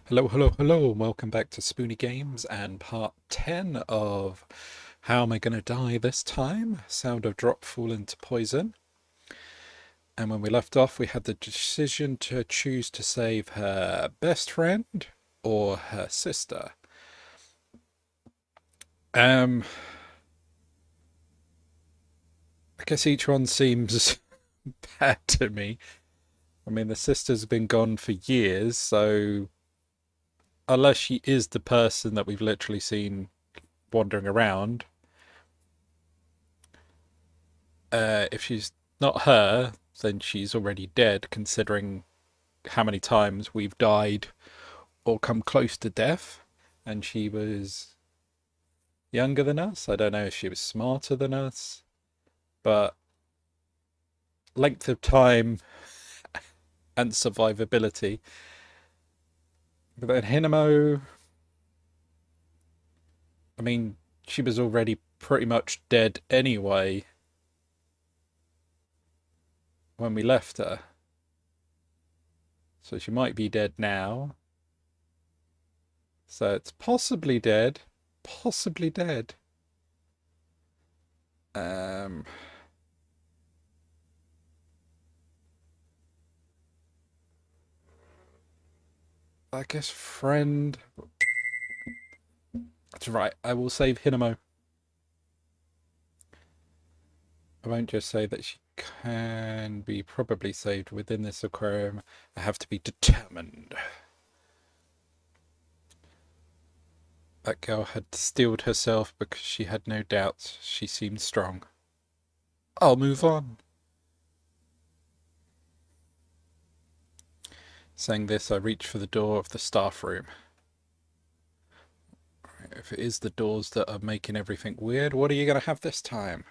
Hello, hello, hello, and welcome back to Spoonie Games and part 10 of How Am I Gonna Die This Time? Sound of Drop Fall into Poison. And when we left off, we had the decision to choose to save her best friend or her sister. Um, I guess each one seems bad to me. I mean, the sister's been gone for years, so unless she is the person that we've literally seen wandering around, if she's not her, then she's already dead, considering how many times we've died or come close to death. And she was younger than us. I don't know if she was smarter than us, but length of time and survivability. But then Hinamo, I mean, she was already pretty much dead anyway when we left her. So she might be dead now. So it's possibly dead. Possibly dead. Um, I guess friend. That's right. I will save Hinamo. I won't just say that she can be probably saved within this aquarium. I have to be determined. That girl had steeled herself because she had no doubts. She seemed strong. I'll move on. Saying this, I reach for the door of the staff room. If it is the doors that are making everything weird, what are you going to have this time?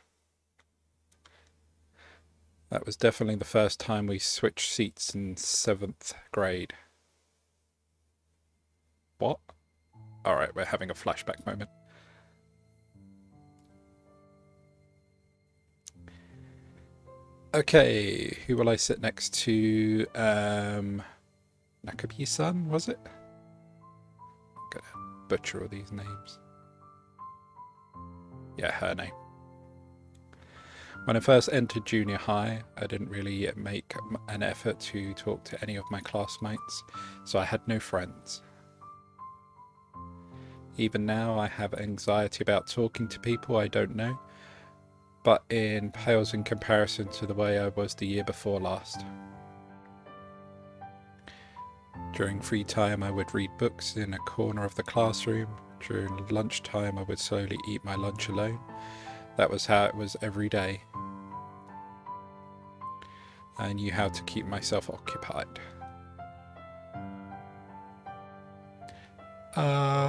That was definitely the first time we switched seats in 7th grade. What? Alright, we're having a flashback moment. Okay, who will I sit next to? Nakabi-san, was it? I'm gonna butcher all these names. Yeah, her name. When I first entered junior high, I didn't really make an effort to talk to any of my classmates, so I had no friends. Even now, I have anxiety about talking to people I don't know, but it pales in comparison to the way I was the year before last. During free time, I would read books in a corner of the classroom. During lunchtime, I would slowly eat my lunch alone. That was how it was every day. I knew how to keep myself occupied.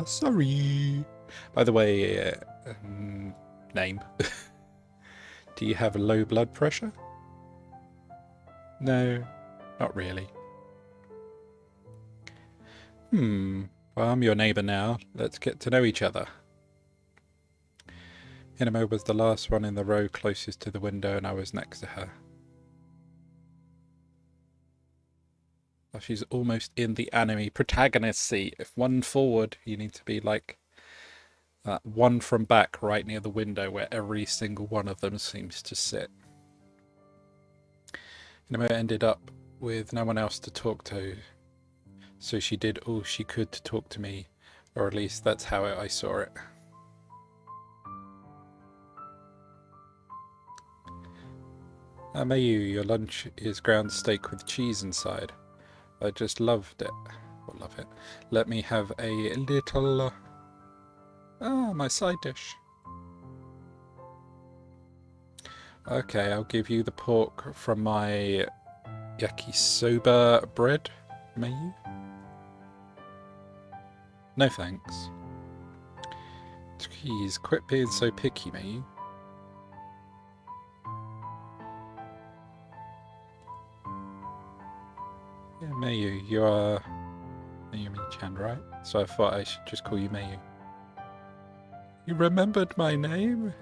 Sorry. By the way, name. Do you have low blood pressure? No, not really. Well, I'm your neighbour now. Let's get to know each other. Hinamo was the last one in the row closest to the window, and I was next to her. Oh, she's almost in the anime protagonist seat. If one forward, you need to be like that one from back right near the window where every single one of them seems to sit. Hinamo ended up with no one else to talk to, so she did all she could to talk to me, or at least that's how I saw it. Mayu, your lunch is ground steak with cheese inside. I just loved it. Or love it. Let me have a little... my side dish. Okay, I'll give you the pork from my yakisoba bread, Mayu. No thanks. Jeez, quit being so picky, Mayu. Yeah, Mayu, you are Mayumi-chan, right? So I thought I should just call you Mayu. You remembered my name?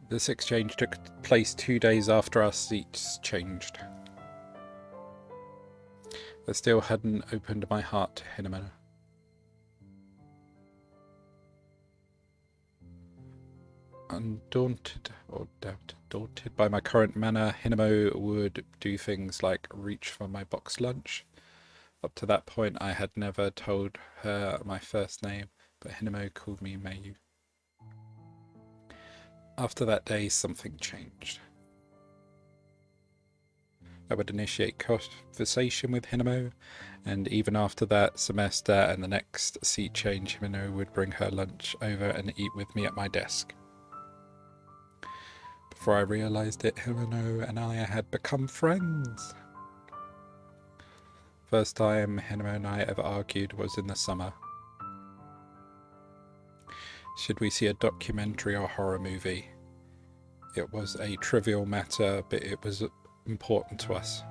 This exchange took place 2 days after our seats changed. I still hadn't opened my heart to Hinamo. Undaunted or daunted by my current manner, Hinamo would do things like reach for my box lunch. Up to that point, I had never told her my first name, but Hinamo called me Mayu. After that day, something changed. I would initiate conversation with Hinamo, and even after that semester and the next seat change, Hinamo would bring her lunch over and eat with me at my desk. Before I realised it, Hinamo and I had become friends. First time Hinamo and I ever argued was in the summer. Should we see a documentary or horror movie? It was a trivial matter, but it was important to us.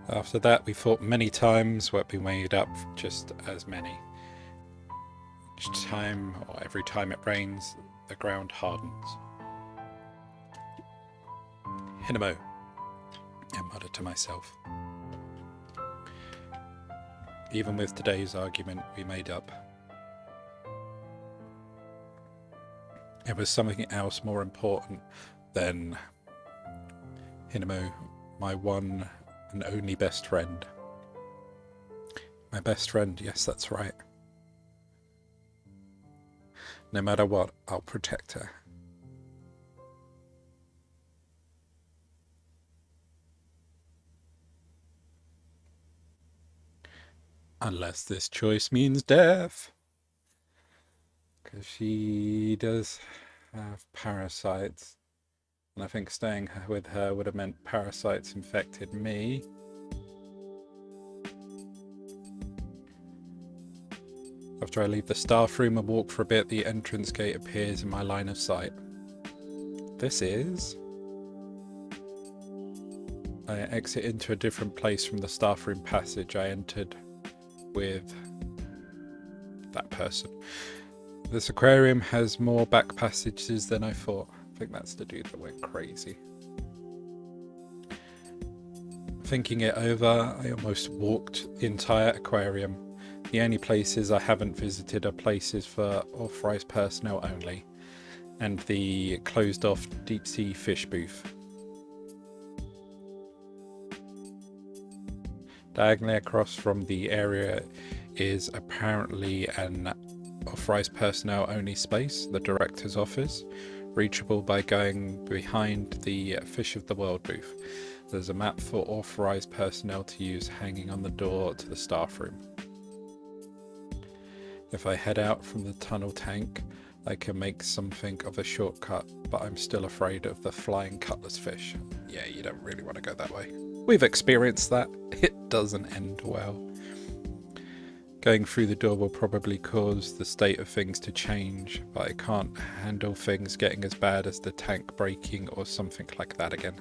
After that, we fought many times, but we made up just as many. Each time, or every time it rains, the ground hardens. Hinamo, I muttered to myself. Even with today's argument, we made up. It was something else more important than Hinamo, my one and only best friend. My best friend, yes, that's right. No matter what, I'll protect her. Unless this choice means death. Because she does have parasites. And I think staying with her would have meant parasites infected me. After I leave the staff room and walk for a bit, the entrance gate appears in my line of sight. This is... I exit into a different place from the staff room passage I entered with that person. This aquarium has more back passages than I thought. I think that's the dude that went crazy. Thinking it over, I almost walked the entire aquarium. The only places I haven't visited are places for authorised personnel only, and the closed-off deep-sea fish booth. Diagonally across from the area is apparently an authorised personnel only space, the director's office, reachable by going behind the Fish of the World booth. There's a map for authorised personnel to use hanging on the door to the staff room. If I head out from the tunnel tank, I can make something of a shortcut, but I'm still afraid of the flying cutlass fish. Yeah, you don't really want to go that way. We've experienced that. It doesn't end well. Going through the door will probably cause the state of things to change, but I can't handle things getting as bad as the tank breaking or something like that again.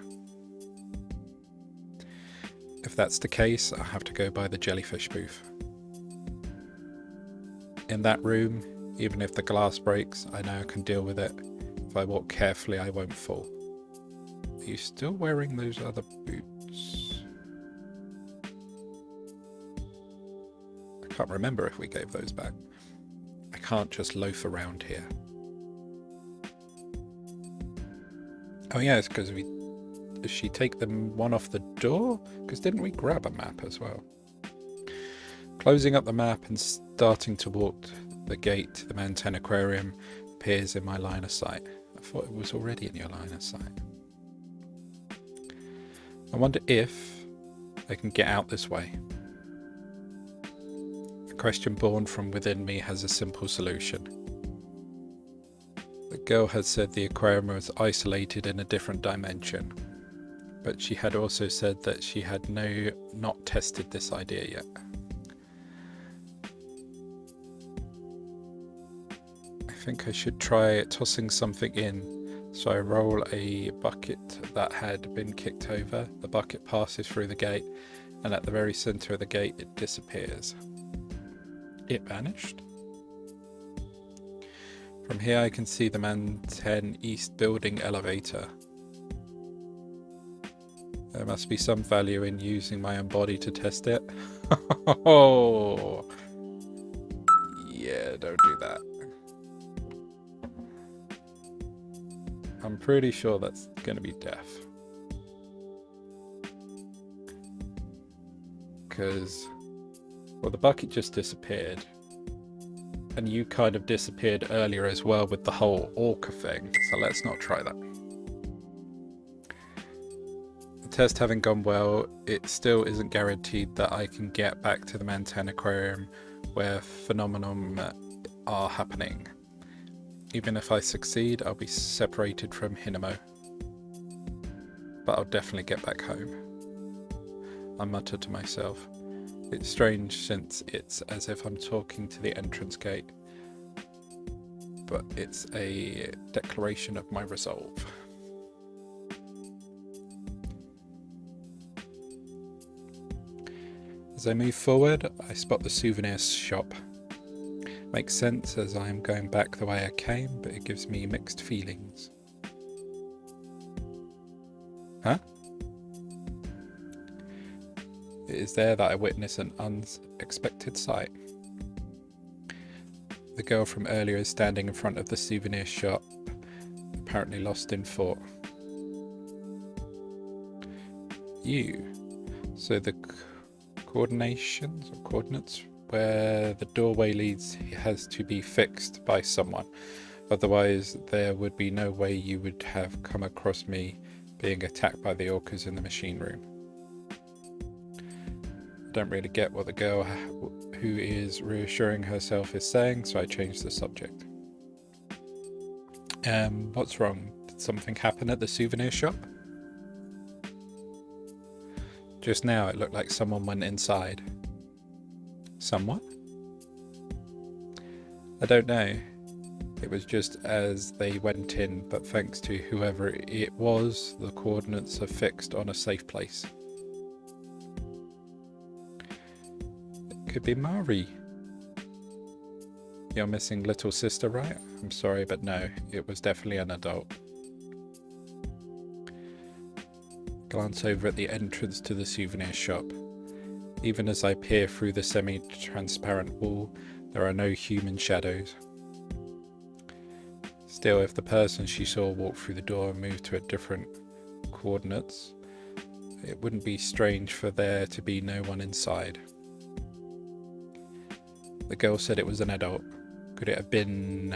If that's the case, I'll have to go by the jellyfish booth. In that room, even if the glass breaks, I know I can deal with it. If I walk carefully, I won't fall. Are you still wearing those other boots? I can't remember if we gave those back. I can't just loaf around here. Oh yeah, it's because Does she take them one off the door? Because didn't we grab a map as well? Closing up the map and starting to walk the gate to the Manten Aquarium appears in my line of sight. I thought it was already in your line of sight. I wonder if I can get out this way. The question born from within me has a simple solution. The girl had said the aquarium was isolated in a different dimension, but she had also said that she had not tested this idea yet. I think I should try tossing something in. So I roll a bucket that had been kicked over. The bucket passes through the gate, and at the very center of the gate it disappears. It vanished. From here I can see the Manten East building elevator. There must be some value in using my own body to test it. Oh, yeah, don't do that. I'm pretty sure that's going to be death. Because, well, the bucket just disappeared. And you kind of disappeared earlier as well with the whole orca thing. So let's not try that. The test having gone well, it still isn't guaranteed that I can get back to the Mantan Aquarium where phenomenon are happening. Even if I succeed, I'll be separated from Hinamo. But I'll definitely get back home. I muttered to myself. It's strange since it's as if I'm talking to the entrance gate. But it's a declaration of my resolve. As I move forward, I spot the souvenir shop. Makes sense as I am going back the way I came, but it gives me mixed feelings. Huh? It is there that I witness an unexpected sight. The girl from earlier is standing in front of the souvenir shop, apparently lost in thought. You. So the coordinations or coordinates where the doorway leads has to be fixed by someone. Otherwise, there would be no way you would have come across me being attacked by the orcas in the machine room. I don't really get what the girl who is reassuring herself is saying, so I changed the subject. What's wrong? Did something happen at the souvenir shop? Just now it looked like someone went inside. Someone? I don't know. It was just as they went in, but thanks to whoever it was, the coordinates are fixed on a safe place. It could be Mari. Your missing little sister, right? I'm sorry, but no, it was definitely an adult. Glance over at the entrance to the souvenir shop. Even as I peer through the semi-transparent wall, there are no human shadows. Still, if the person she saw walk through the door and move to a different coordinates, it wouldn't be strange for there to be no one inside. The girl said it was an adult. Could it have been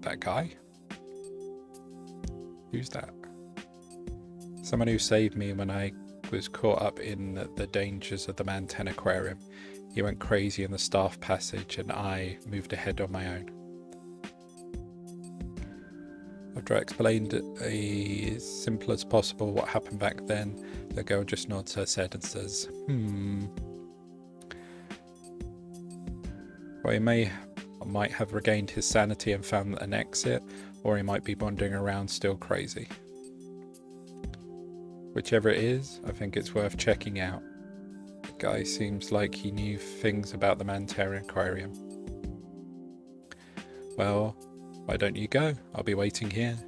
that guy? Who's that? Someone who saved me when I was caught up in the dangers of the Mantan Aquarium. He went crazy in the staff passage and I moved ahead on my own. After I explained as simple as possible what happened back then, the girl just nods her head and says, Well, he might have regained his sanity and found an exit, or he might be wandering around still crazy. Whichever it is, I think it's worth checking out. The guy seems like he knew things about the Mantan Aquarium. Well, why don't you go? I'll be waiting here.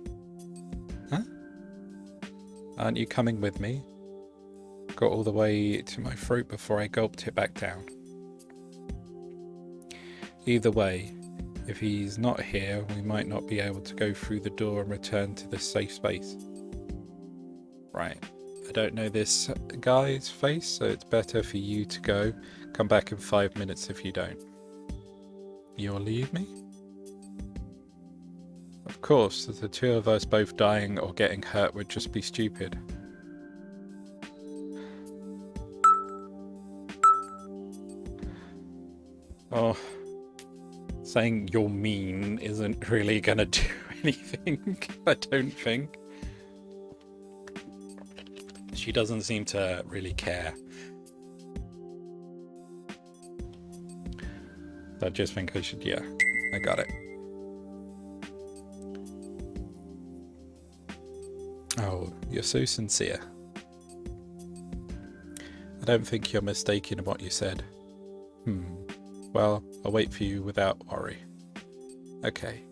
Huh? Aren't you coming with me? Got all the way to my throat before I gulped it back down. Either way, if he's not here, we might not be able to go through the door and return to this safe space. Right. I don't know this guy's face, so it's better for you to go. Come back in 5 minutes if you don't. You'll leave me? Of course, the two of us both dying or getting hurt would just be stupid. Oh, saying you're mean isn't really gonna do anything, I don't think. She doesn't seem to really care. I just think I should, yeah, I got it. Oh, you're so sincere. I don't think you're mistaken in what you said. Well, I'll wait for you without worry. Okay.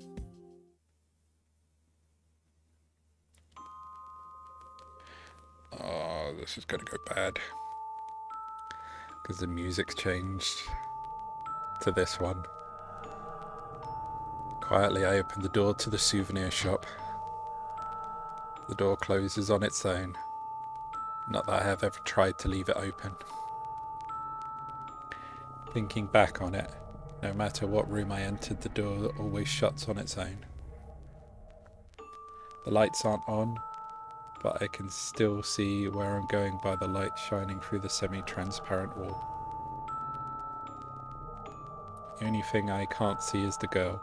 this is going to go bad. Because the music's changed to this one. Quietly, I open the door to the souvenir shop. The door closes on its own. Not that I have ever tried to leave it open. Thinking back on it, no matter what room I entered, the door always shuts on its own. The lights aren't on, but I can still see where I'm going by the light shining through the semi-transparent wall. The only thing I can't see is the girl.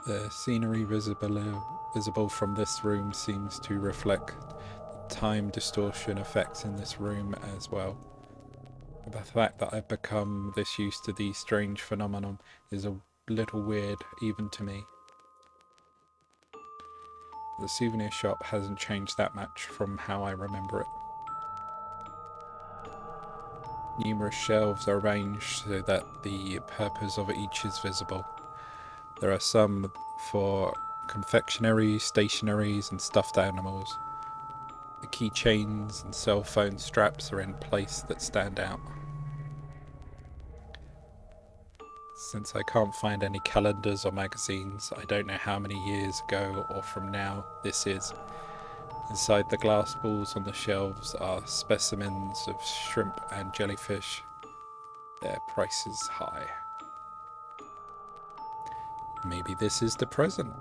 The scenery visible from this room seems to reflect time distortion effects in this room as well. The fact that I've become this used to these strange phenomenon is a little weird even to me. The souvenir shop hasn't changed that much from how I remember it. Numerous shelves are arranged so that the purpose of each is visible. There are some for confectionery, stationeries and stuffed animals. The keychains and cell phone straps are in place that stand out. Since I can't find any calendars or magazines, I don't know how many years ago or from now this is. Inside the glass balls on the shelves are specimens of shrimp and jellyfish. Their prices high. Maybe this is the present.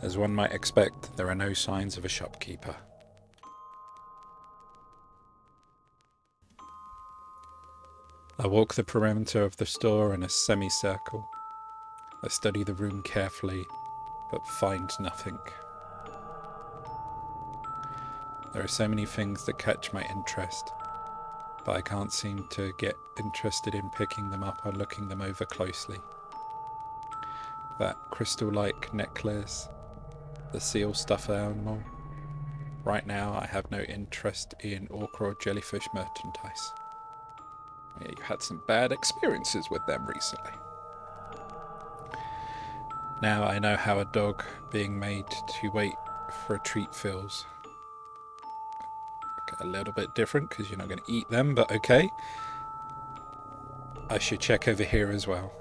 As one might expect, there are no signs of a shopkeeper. I walk the perimeter of the store in a semicircle. I study the room carefully, but find nothing. There are so many things that catch my interest, but I can't seem to get interested in picking them up or looking them over closely. That crystal-like necklace, the seal stuffed animal. Right now I have no interest in orca or jellyfish merchandise. Yeah, you had some bad experiences with them recently. Now I know how a dog being made to wait for a treat feels. Okay, a little bit different because you're not going to eat them, but okay. I should check over here as well.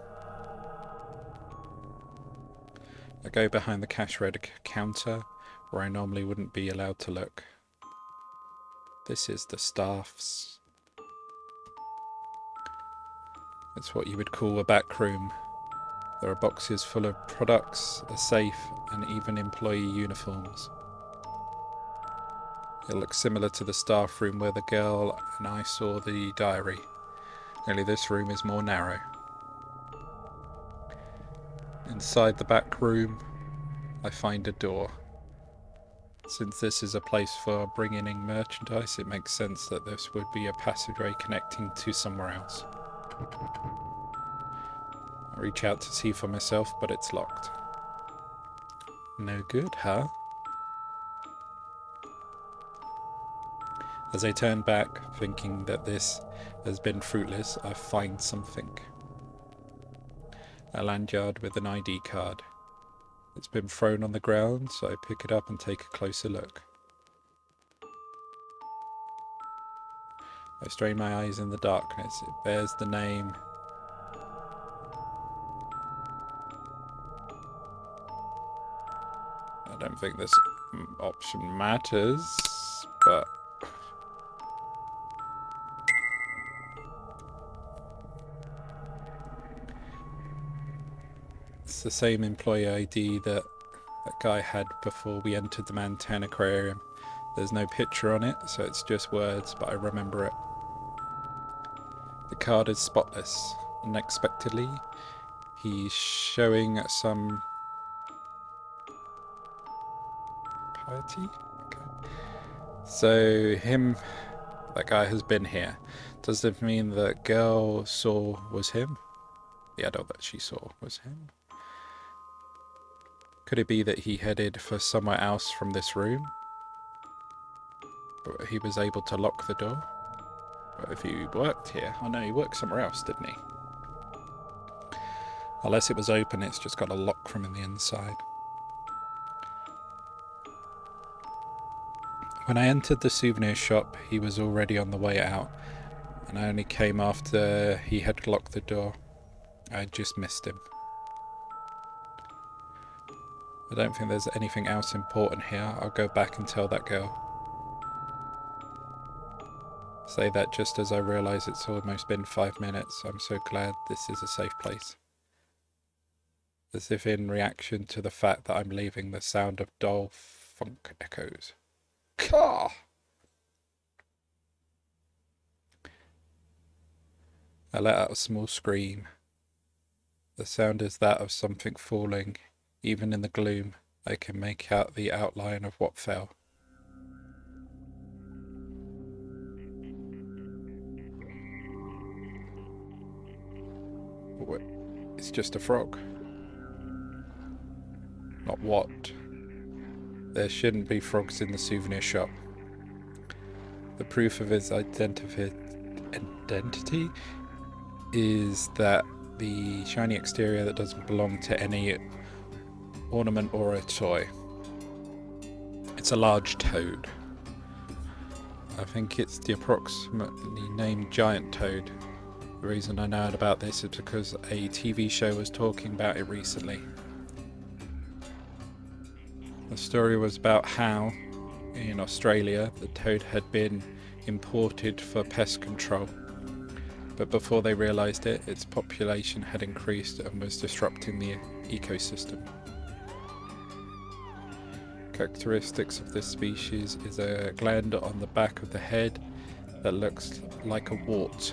I go behind the cash register counter where I normally wouldn't be allowed to look. This is the staff's. It's what you would call a back room. There are boxes full of products, a safe, and even employee uniforms. It looks similar to the staff room where the girl and I saw the diary, only this room is more narrow. Inside the back room, I find a door. Since this is a place for bringing in merchandise, it makes sense that this would be a passageway connecting to somewhere else. I reach out to see for myself, but it's locked. No good, huh? As I turn back, thinking that this has been fruitless, I find something. A lanyard with an ID card. It's been thrown on the ground, so I pick it up and take a closer look. I strain my eyes in the darkness. It bears the name. I don't think this option matters, but it's the same employee ID that guy had before we entered the Mantan Aquarium. There's no picture on it, so it's just words, but I remember it. The card is spotless. Unexpectedly, he's showing some piety? Okay. So that guy has been here. Does it mean the girl saw was him? The adult that she saw was him? Could it be that he headed for somewhere else from this room? But he was able to lock the door? But if he worked here... Oh no, he worked somewhere else, didn't he? Unless it was open, it's just got a lock from the inside. When I entered the souvenir shop, he was already on the way out, and I only came after he had locked the door. I just missed him. I don't think there's anything else important here. I'll go back and tell that girl. Say that just as I realise it's almost been 5 minutes. I'm so glad this is a safe place. As if in reaction to the fact that I'm leaving, the sound of dull funk echoes. Caw! I let out a small scream. The sound is that of something falling. Even in the gloom, I can make out the outline of what fell. It's just a frog. Not what? There shouldn't be frogs in the souvenir shop. The proof of his identity is that the shiny exterior that doesn't belong to any ornament or a toy. It's a large toad. I think it's the approximately named giant toad. The reason I know about this is because a TV show was talking about it recently. The story was about how, in Australia, the toad had been imported for pest control. But before they realised it, its population had increased and was disrupting the ecosystem. Characteristics of this species is a gland on the back of the head that looks like a wart,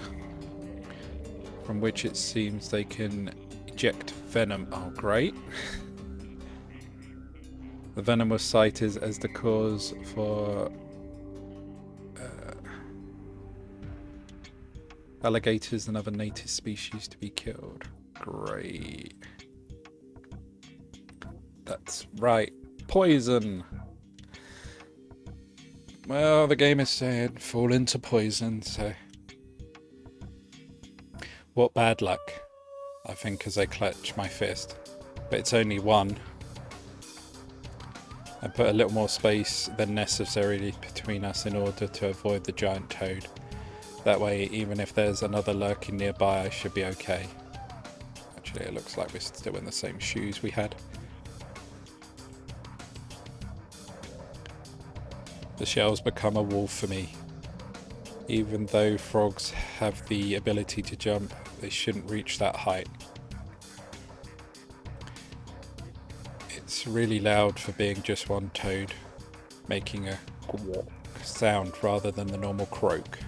from which it seems they can eject venom. Oh, great. The venom was cited as the cause for alligators and other native species to be killed. Great. That's right. Poison. Well, the game is saying fall into poison, so... What bad luck, I think, as I clutch my fist. But it's only one. I put a little more space than necessary between us in order to avoid the giant toad. That way, even if there's another lurking nearby, I should be okay. Actually, it looks like we're still in the same shoes we had. The shell's become a wall for me. Even though frogs have the ability to jump, they shouldn't reach that height. It's really loud for being just one toad, making a quack sound rather than the normal croak.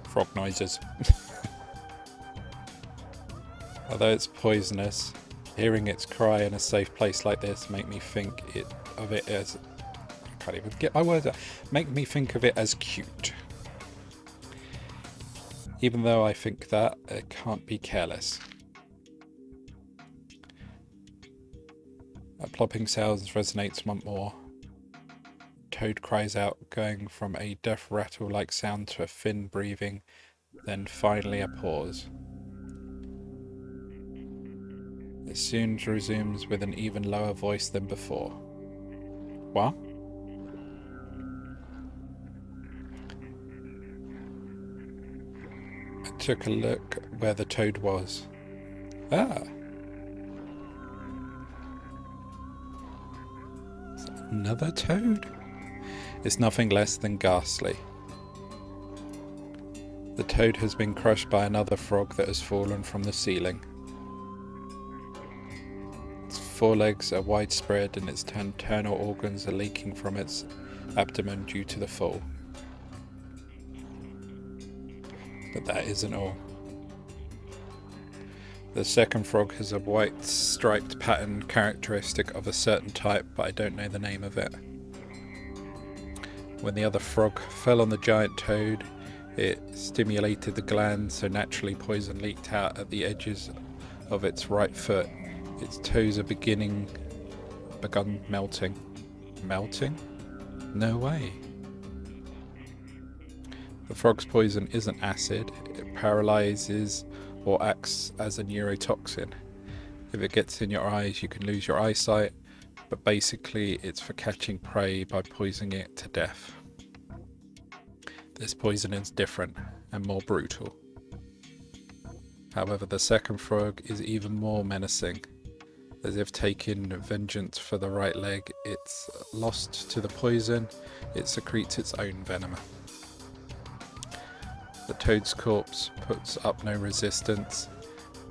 Frog noises. Although it's poisonous, hearing its cry in a safe place like this make me think of it as... I can't even get my words out. Make me think of it as cute. Even though I think that, it can't be careless. A plopping sound resonates once more. Toad cries out, going from a death rattle-like sound to a thin breathing, then finally a pause. It soon resumes with an even lower voice than before. What? I took a look where the toad was. Ah! Another toad? It's nothing less than ghastly. The toad has been crushed by another frog that has fallen from the ceiling. Its forelegs are widespread and its internal organs are leaking from its abdomen due to the fall. But that isn't all. The second frog has a white striped pattern characteristic of a certain type, but I don't know the name of it. When the other frog fell on the giant toad, it stimulated the gland, so naturally poison leaked out at the edges of its right foot. Its toes are begun melting. Melting? No way. The frog's poison isn't acid. It paralyzes or acts as a neurotoxin. If it gets in your eyes, you can lose your eyesight, but basically it's for catching prey by poisoning it to death. This poison is different and more brutal. However, the second frog is even more menacing. As if taking vengeance for the right leg, it's lost to the poison, it secretes its own venom. The toad's corpse puts up no resistance,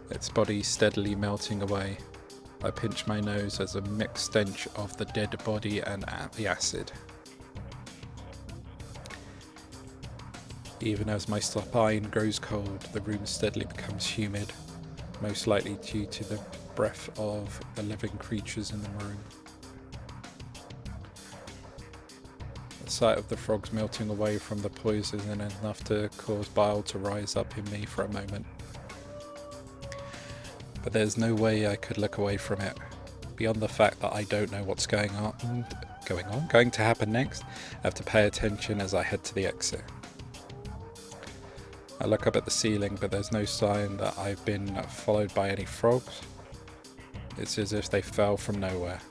its body steadily melting away. I pinch my nose as a mixed stench of the dead body and the acid. Even as my spine grows cold, the room steadily becomes humid, most likely due to the breath of the living creatures in the room. The sight of the frogs melting away from the poison is enough to cause bile to rise up in me for a moment. But there's no way I could look away from it. Beyond the fact that I don't know what's going to happen next, I have to pay attention as I head to the exit. I look up at the ceiling, but there's no sign that I've been followed by any frogs. It's as if they fell from nowhere.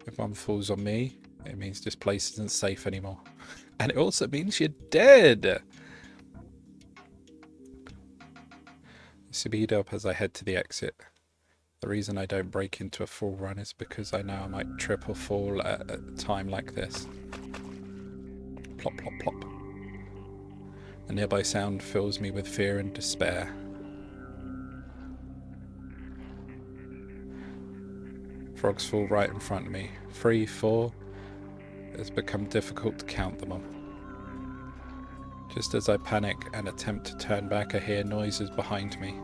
If one falls on me, it means this place isn't safe anymore. And it also means you're dead! I speed up as I head to the exit. The reason I don't break into a full run is because I know I might trip or fall at a time like this. Plop, plop, plop. A nearby sound fills me with fear and despair. Frogs fall right in front of me. 3, 4. It's become difficult to count them all. Just as I panic and attempt to turn back, I hear noises behind me.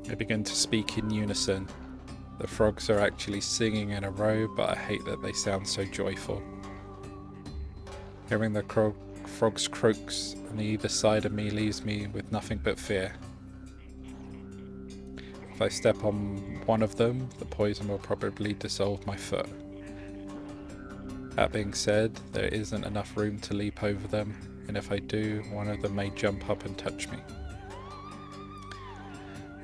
They begin to speak in unison. The frogs are actually singing in a row, but I hate that they sound so joyful. Hearing the frogs' croaks on either side of me leaves me with nothing but fear. If I step on one of them, the poison will probably dissolve my foot. That being said, there isn't enough room to leap over them, and if I do, one of them may jump up and touch me.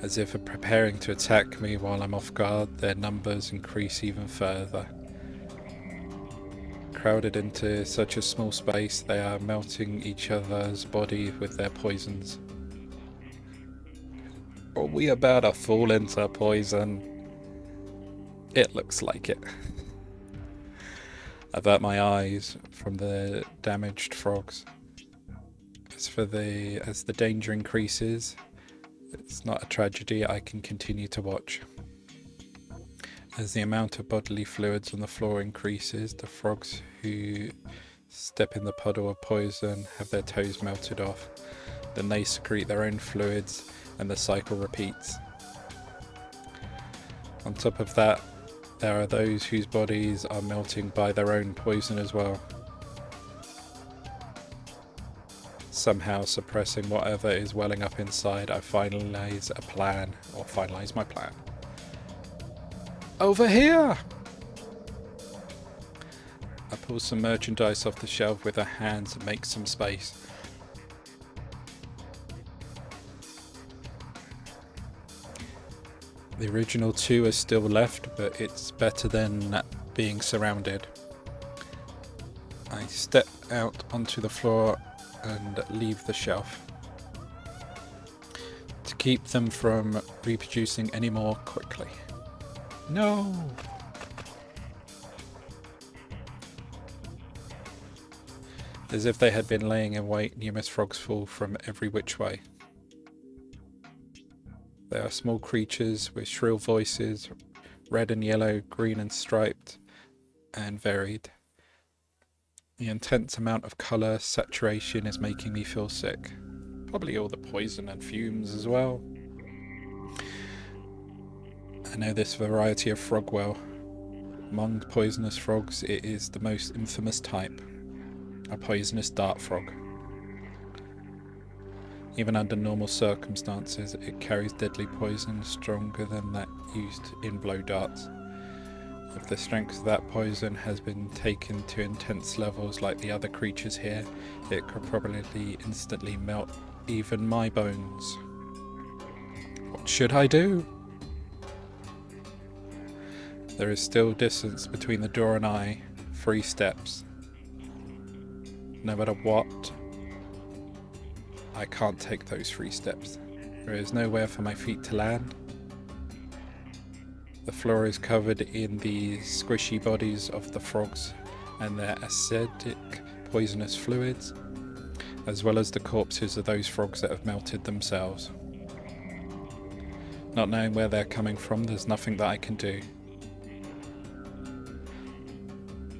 As if preparing to attack me while I'm off guard, their numbers increase even further. Crowded into such a small space, they are melting each other's body with their poisons. Are we about to fall into poison? It looks like it. I avert my eyes from the damaged frogs. As the danger increases, it's not a tragedy, I can continue to watch. As the amount of bodily fluids on the floor increases, the frogs who step in the puddle of poison have their toes melted off. Then they secrete their own fluids and the cycle repeats. On top of that, there are those whose bodies are melting by their own poison as well, somehow suppressing whatever is welling up inside. I finalize my plan. Over here! I pull some merchandise off the shelf with her hands and make some space. The original 2 are still left, but it's better than being surrounded. I step out onto the floor and leave the shelf to keep them from reproducing any more quickly. No! As if they had been laying in wait, numerous frogs fall from every which way. They are small creatures with shrill voices, red and yellow, green and striped, and varied. The intense amount of colour saturation is making me feel sick. Probably all the poison and fumes as well. I know this variety of frog well. Among poisonous frogs, it is the most infamous type, a poisonous dart frog. Even under normal circumstances, it carries deadly poison stronger than that used in blow darts. If the strength of that poison has been taken to intense levels like the other creatures here, it could probably instantly melt even my bones. What should I do? There is still distance between the door and I. 3 steps. No matter what, I can't take those 3 steps. There is nowhere for my feet to land. The floor is covered in the squishy bodies of the frogs and their acidic, poisonous fluids, as well as the corpses of those frogs that have melted themselves. Not knowing where they're coming from, there's nothing that I can do.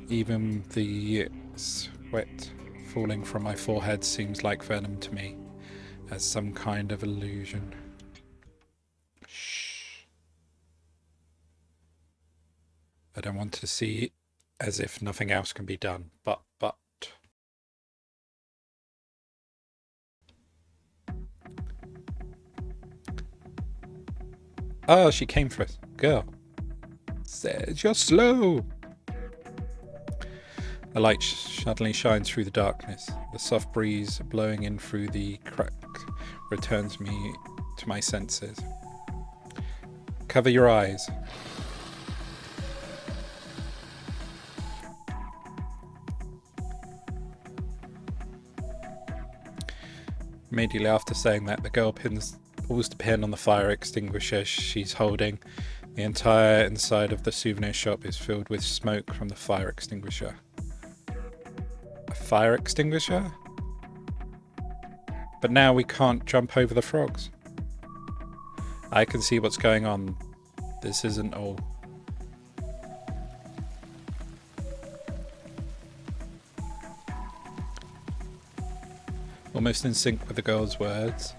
Even the sweat falling from my forehead seems like venom to me, as some kind of illusion. Shh. I don't want to see it as if nothing else can be done, but. Oh, she came for us. Girl. Says you're slow. A light suddenly shines through the darkness. The soft breeze blowing in through the crack returns me to my senses. Cover your eyes. Immediately after saying that, the girl pulls the pin on the fire extinguisher she's holding. The entire inside of the souvenir shop is filled with smoke from the fire extinguisher. A fire extinguisher? But now we can't jump over the frogs. I can see what's going on. This isn't all. Almost in sync with the girl's words,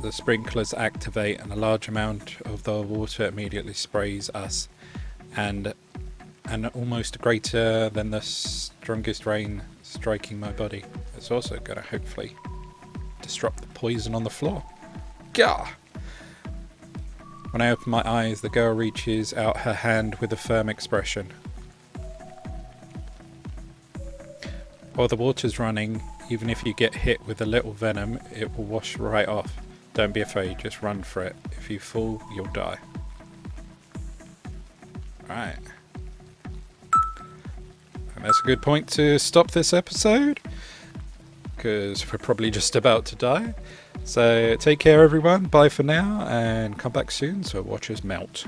the sprinklers activate and a large amount of the water immediately sprays us, and almost greater than the strongest rain striking my body. It's also going to hopefully disrupt the poison on the floor. Gah! When I open my eyes, the girl reaches out her hand with a firm expression. While the water's running, even if you get hit with a little venom, it will wash right off. Don't be afraid, just run for it. If you fall, you'll die. Right. And that's a good point to stop this episode, because we're probably just about to die. So take care everyone, bye for now, and come back soon so watch us melt.